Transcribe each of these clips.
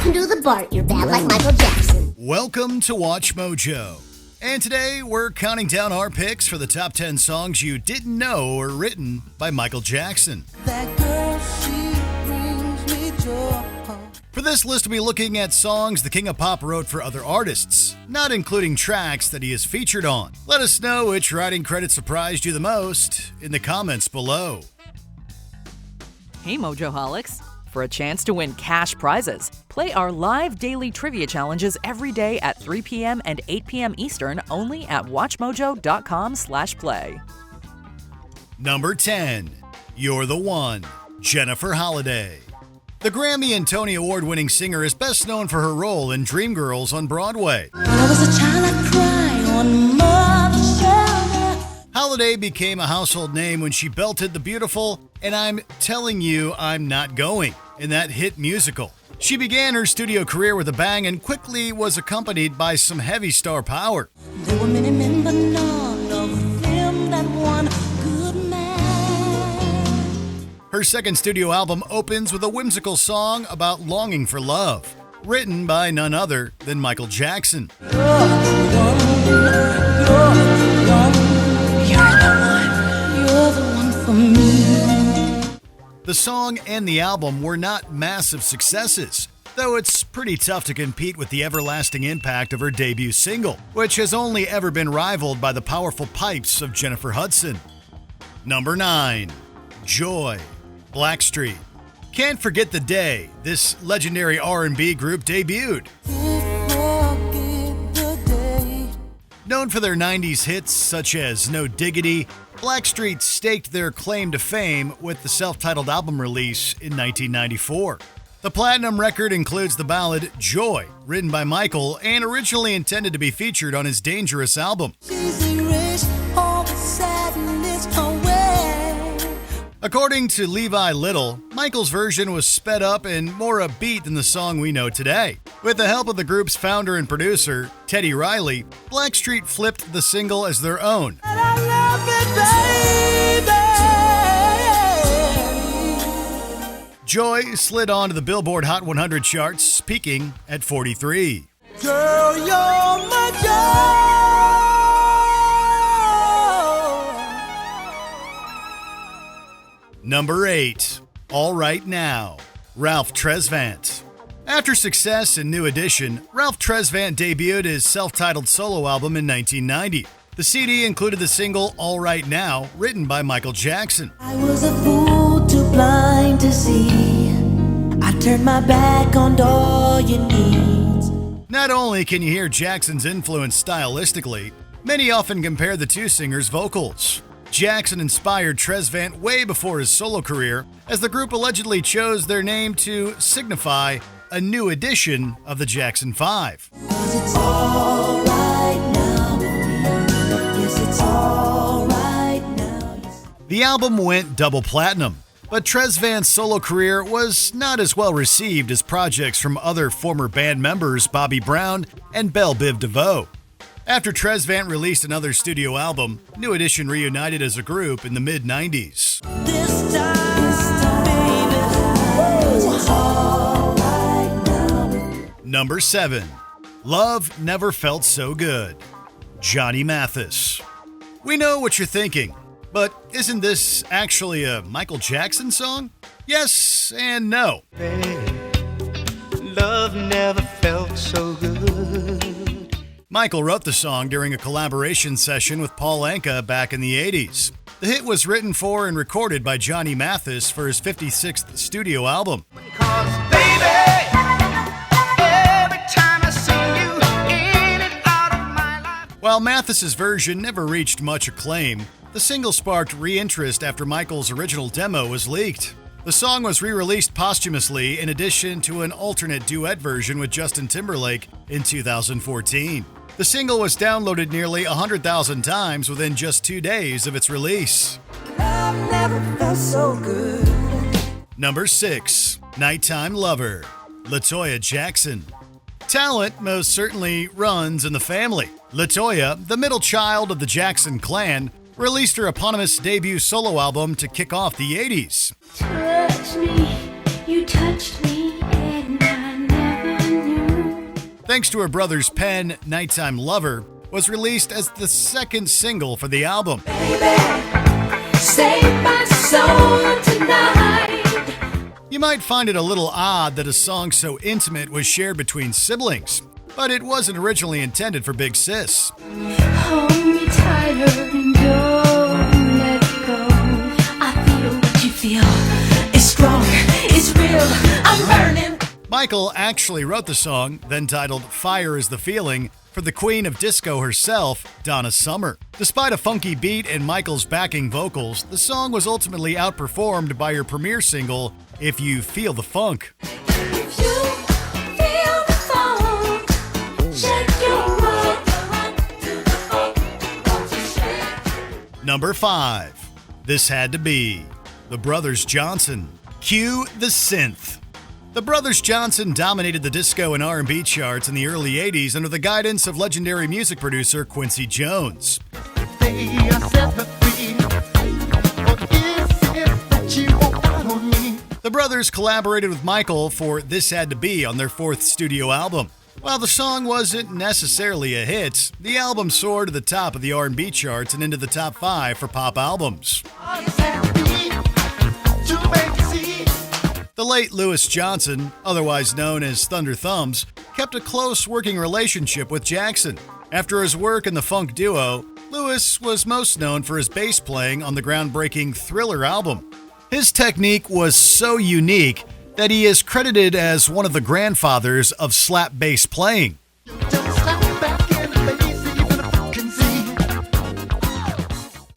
Don't do the Bart, you're bad like Michael Jackson. Welcome to Watch Mojo. And today we're counting down our picks for the top 10 songs you didn't know were written by Michael Jackson. That girl, she brings me joy. For this list, we'll be looking at songs the King of Pop wrote for other artists, not including tracks that he is featured on. Let us know which writing credit surprised you the most in the comments below. Hey Mojoholics! For a chance to win cash prizes, play our live daily trivia challenges every day at 3 p.m. and 8 p.m. Eastern only at WatchMojo.com/play. Number 10. Youre The One, Jennifer Holliday. The Grammy and Tony Award-winning singer is best known for her role in Dreamgirls on Broadway. When I was a child, I'd cry on mother's shoulder. Holliday became a household name when she belted the beautiful "And I'm Telling You I'm Not Going" in that hit musical. She began her studio career with a bang and quickly was accompanied by some heavy star power. There were many men, but none of them that one good man. Her second studio album opens with a whimsical song about longing for love, written by none other than Michael Jackson. You're the one for me. The song and the album were not massive successes, though it's pretty tough to compete with the everlasting impact of her debut single, which has only ever been rivaled by the powerful pipes of Jennifer Hudson. Number 9. Joy, Blackstreet. Can't forget the day this legendary R&B group debuted. Known for their 90s hits such as No Diggity, Blackstreet staked their claim to fame with the self-titled album release in 1994. The platinum record includes the ballad Joy, written by Michael and originally intended to be featured on his Dangerous album. According to Levi Little, Michael's version was sped up and more upbeat than the song we know today. With the help of the group's founder and producer, Teddy Riley, Blackstreet flipped the single as their own. Joy slid onto the Billboard Hot 100 charts, peaking at 43. Girl, you're my joy. Number 8. All Right Now, Ralph Tresvant. After success in New Edition, Ralph Tresvant debuted his self-titled solo album in 1990. The CD included the single All Right Now, written by Michael Jackson. I was a fool too blind to see. I turned my back on all your needs. Not only can you hear Jackson's influence stylistically, many often compare the two singers' vocals. Jackson inspired Tresvant way before his solo career, as the group allegedly chose their name to signify a new edition of the Jackson 5. 'Cause it's all right now. Yes, it's all right now. The album went double platinum, but Tresvant's solo career was not as well received as projects from other former band members Bobby Brown and Belle Biv DeVoe. After Tresvant released another studio album, New Edition reunited as a group in the mid-90s. This time, baby, it's all right now. Number 7. Love Never Felt So Good, Johnny Mathis. We know what you're thinking, but isn't this actually a Michael Jackson song? Yes and no. Love never felt so good. Michael wrote the song during a collaboration session with Paul Anka back in the 80s. The hit was written for and recorded by Johnny Mathis for his 56th studio album. Cause baby, every time I see you in and out of my life. While Mathis's version never reached much acclaim, the single sparked re-interest after Michael's original demo was leaked. The song was re-released posthumously in addition to an alternate duet version with Justin Timberlake in 2014. The single was downloaded nearly 100,000 times within just 2 days of its release. Love never felt so good. Number 6. Nighttime Lover, LaToya Jackson. Talent most certainly runs in the family. LaToya, the middle child of the Jackson clan, released her eponymous debut solo album to kick off the 80s. Touch me, you touched me, and I never Thanks to her brother's pen, Nighttime Lover was released as the second single for the album. Save my soul tonight. You might find it a little odd that a song so intimate was shared between siblings, but it wasn't originally intended for Big Sis. Hold me tighter and don't let go. I feel what you feel. It's strong, it's real, I'm burning. Michael actually wrote the song, then titled Fire is the Feeling, for the queen of disco herself, Donna Summer. Despite a funky beat and Michael's backing vocals, the song was ultimately outperformed by her premiere single, If You Feel the Funk. If you feel the funk, shake your mind. Number 5. This Had to Be. The Brothers Johnson. Cue the synth. The Brothers Johnson dominated the disco and R&B charts in the early 80s under the guidance of legendary music producer Quincy Jones. The brothers collaborated with Michael for This Had to Be on their 4th studio album. While the song wasn't necessarily a hit, the album soared to the top of the R&B charts and into the top 5 for pop albums. The late Louis Johnson, otherwise known as Thunder Thumbs, kept a close working relationship with Jackson. After his work in the funk duo, Louis was most known for his bass playing on the groundbreaking Thriller album. His technique was so unique that he is credited as one of the grandfathers of slap bass playing.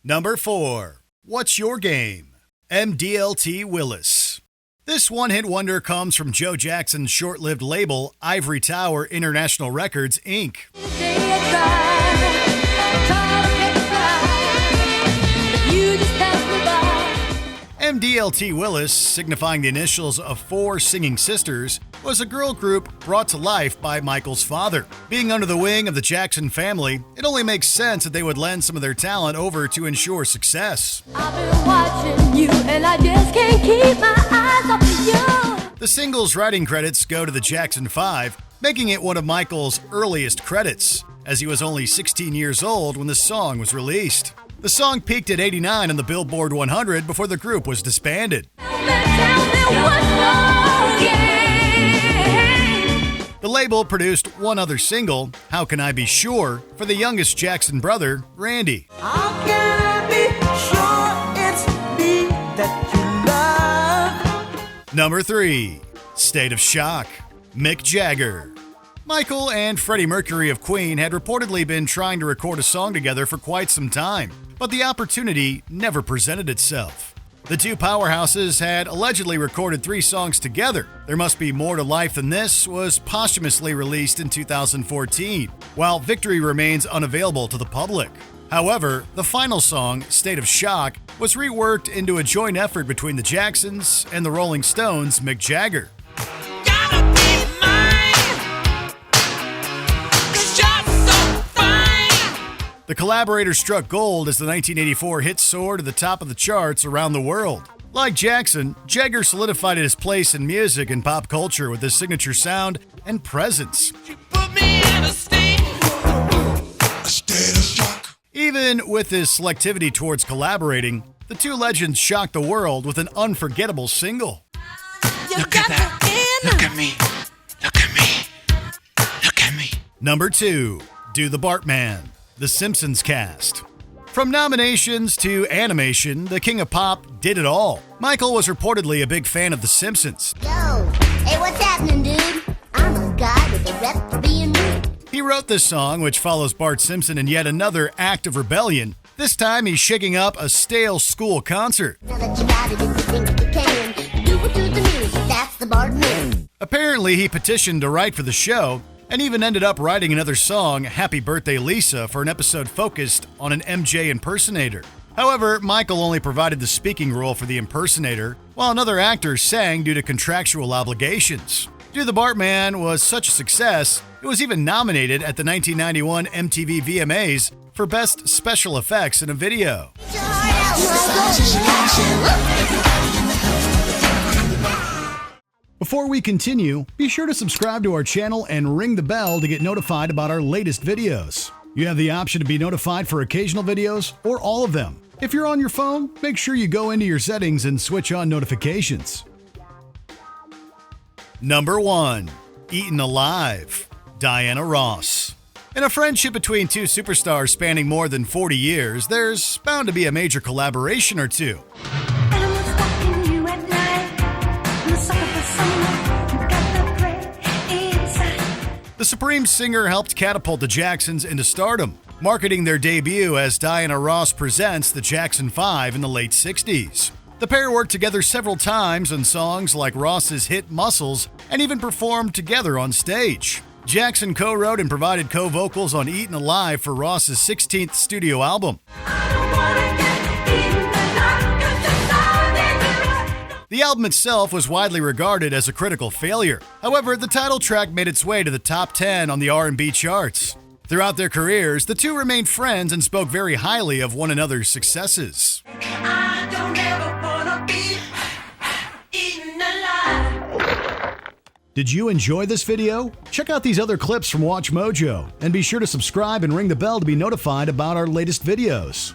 Number 4. What's Your Game? Mdlt Willis. This one-hit wonder comes from Joe Jackson's short-lived label, Ivory Tower International Records, Inc. Mdlt Willis, signifying the initials of 4 singing sisters, was a girl group brought to life by Michael's father. Being under the wing of the Jackson family, it only makes sense that they would lend some of their talent over to ensure success. I've been watching you and I just can't keep my eyes off of you. The single's writing credits go to the Jackson 5, making it one of Michael's earliest credits, as he was only 16 years old when the song was released. The song peaked at 89 on the Billboard 100 before the group was disbanded. The label produced one other single, How Can I Be Sure, for the youngest Jackson brother, Randy. How can I be sure it's me that you love? Number 3. State of Shock. Mick Jagger. Michael and Freddie Mercury of Queen had reportedly been trying to record a song together for quite some time, but the opportunity never presented itself. The two powerhouses had allegedly recorded 3 songs together. There Must Be More to Life Than This was posthumously released in 2014, while Victory remains unavailable to the public. However, the final song, State of Shock, was reworked into a joint effort between the Jacksons and the Rolling Stones' Mick Jagger. The collaborators struck gold as the 1984 hit soared to the top of the charts around the world. Like Jackson, Jagger solidified his place in music and pop culture with his signature sound and presence. Even with his selectivity towards collaborating, the two legends shocked the world with an unforgettable single. Look at that. Look at me. Look at me. Look at me. Number 2. Do the Bart Man. The Simpsons Cast. From nominations to animation, the King of Pop did it all. Michael was reportedly a big fan of The Simpsons. Yo, hey, what's happening, dude? I'm a guy with a rep for being rude. He wrote this song, which follows Bart Simpson in yet another act of rebellion. This time, he's shaking up a stale school concert. Now that you got it, if you think you can, do it to the music, that's the Bart Man. Apparently, he petitioned to write for the show, and even ended up writing another song, Happy Birthday Lisa, for an episode focused on an MJ impersonator. However, Michael only provided the speaking role for the impersonator, while another actor sang due to contractual obligations. Do the Bart Man was such a success, it was even nominated at the 1991 MTV VMAs for Best Special Effects in a Video. Before we continue, be sure to subscribe to our channel and ring the bell to get notified about our latest videos. You have the option to be notified for occasional videos or all of them. If you're on your phone, make sure you go into your settings and switch on notifications. Number 1. Eatin Alive, Diana Ross. In a friendship between two superstars spanning more than 40 years, there's bound to be a major collaboration or two. The Supreme singer helped catapult the Jacksons into stardom, marketing their debut as Diana Ross Presents the Jackson 5 in the late 60s. The pair worked together several times on songs like Ross's hit Muscles and even performed together on stage. Jackson co-wrote and provided co-vocals on Eatin Alive for Ross's 16th studio album. The album itself was widely regarded as a critical failure. However, the title track made its way to the top 10 on the R&B charts. Throughout their careers, the two remained friends and spoke very highly of one another's successes. Did you enjoy this video? Check out these other clips from WatchMojo and be sure to subscribe and ring the bell to be notified about our latest videos.